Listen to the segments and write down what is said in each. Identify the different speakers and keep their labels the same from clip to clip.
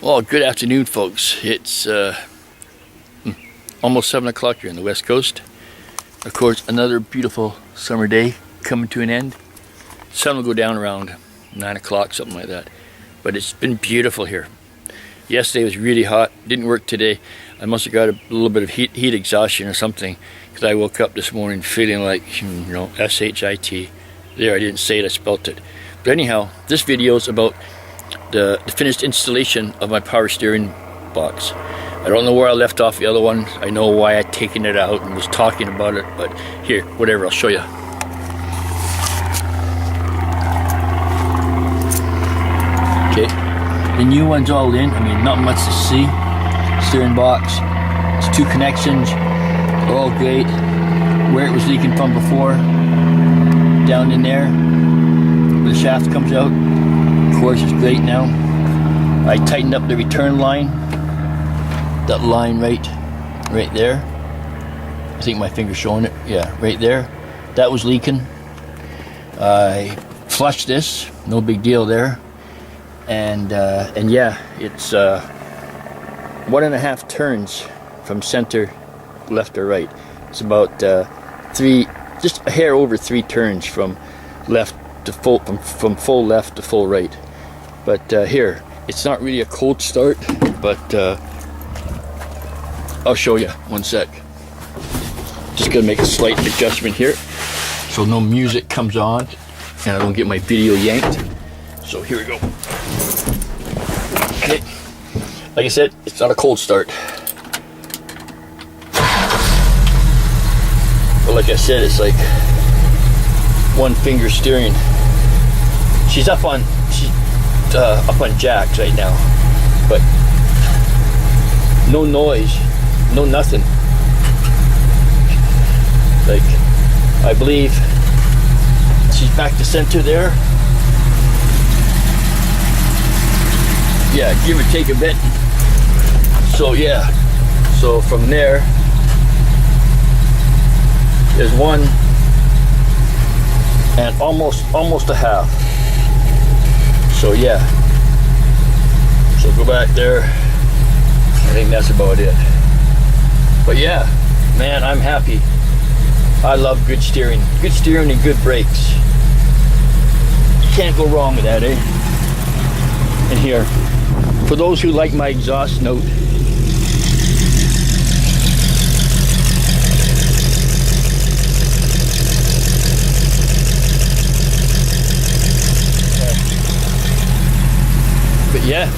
Speaker 1: Well, good afternoon, folks. It's almost 7 o'clock here on the West Coast. Of course, another beautiful summer day coming to an end. Sun will go down around 9 o'clock, something like that. But it's been beautiful here. Yesterday was really hot. Didn't work today. I must have got a little bit of heat exhaustion or something, because I woke up this morning feeling like, S-H-I-T. There, I didn't say it, I spelt it. But anyhow, this video is about the finished installation of my power steering box. I don't know where I left off the other one. I know why I'd taken it out and was talking about it, but here, whatever, I'll show you. Okay, the new one's all in. I mean, not much to see. Steering box, it's 2 connections, all great. Where it was leaking from before, down in there, where the shaft comes out, of course, it's great now. I tightened up the return line, that line right there. I think my finger's showing it. Yeah, right there. That was leaking. I flushed this, no big deal there. And yeah, it's 1.5 turns from center, left or right. It's about 3, just a hair over 3 turns from left to full, from full left to full right. But here, it's not really a cold start, but I'll show you, one sec. Just gonna make a slight adjustment here so no music comes on and I don't get my video yanked. So here we go. Okay, like I said, it's not a cold start. But like I said, it's like one finger steering. She's up on jacks right now, but no noise, no nothing. Like, I believe she's back to center there. Yeah, give or take a bit. So yeah, so from there, there's 1 and almost a half. So yeah, so go back there. I think that's about it. But yeah, man, I'm happy. I love good steering and good brakes. Can't go wrong with that, eh? And here, for those who like my exhaust note, but yeah,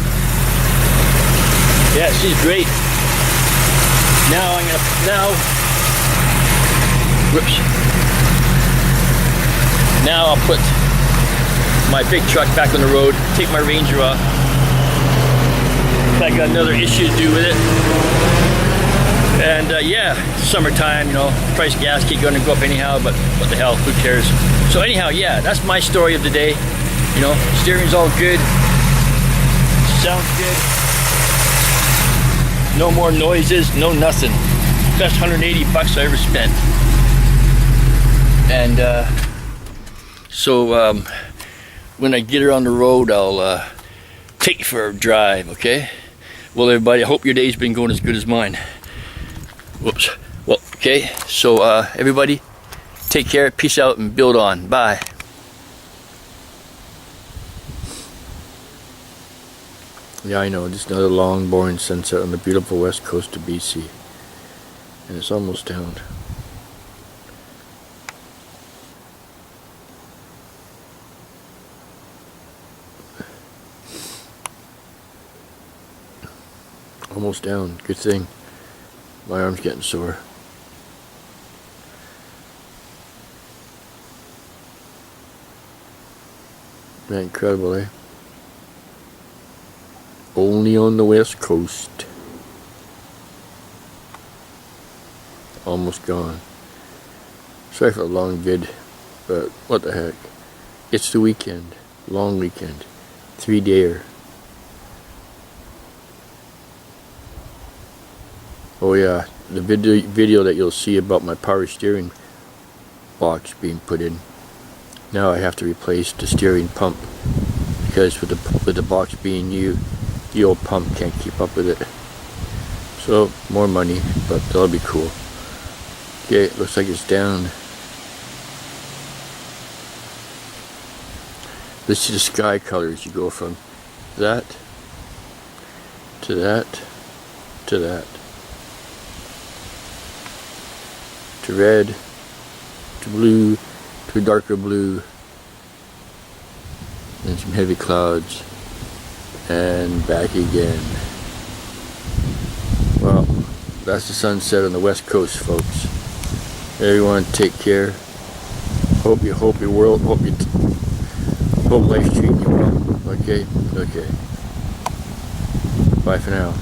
Speaker 1: she's great. Now I'll put my big truck back on the road, take my Ranger off. I got another issue to do with it. And yeah, summertime, price of gas keep going to go up anyhow, but what the hell, who cares? So anyhow, yeah, that's my story of the day. Steering's all good. Sounds good. No more noises, no nothing. Best $180 I ever spent. And so when I get her on the road, I'll take you for a drive, okay? Well, everybody, I hope your day's been going as good as mine. Whoops. Well, okay, so everybody, take care, peace out, and build on. Bye. Yeah, I know, just another long, boring sunset on the beautiful west coast of BC. And it's almost down. Almost down. Good thing. My arm's getting sore. Man, incredible, eh? Only on the west coast. Almost gone. Sorry for the long vid, but what the heck. It's the weekend. Long weekend. 3-dayer. Oh yeah, the video that you'll see about my power steering box being put in. Now I have to replace the steering pump because with the box being new, The old pump can't keep up with it. So more money, but that'll be cool. Okay, it looks like it's down. This is the sky colors. You go from that to that to that to red to blue to a darker blue, and some heavy clouds, and back again. Well, that's the sunset on the west coast, folks. Everyone take care. Hope your world, hope life's treating you well. Okay? Okay. Bye for now.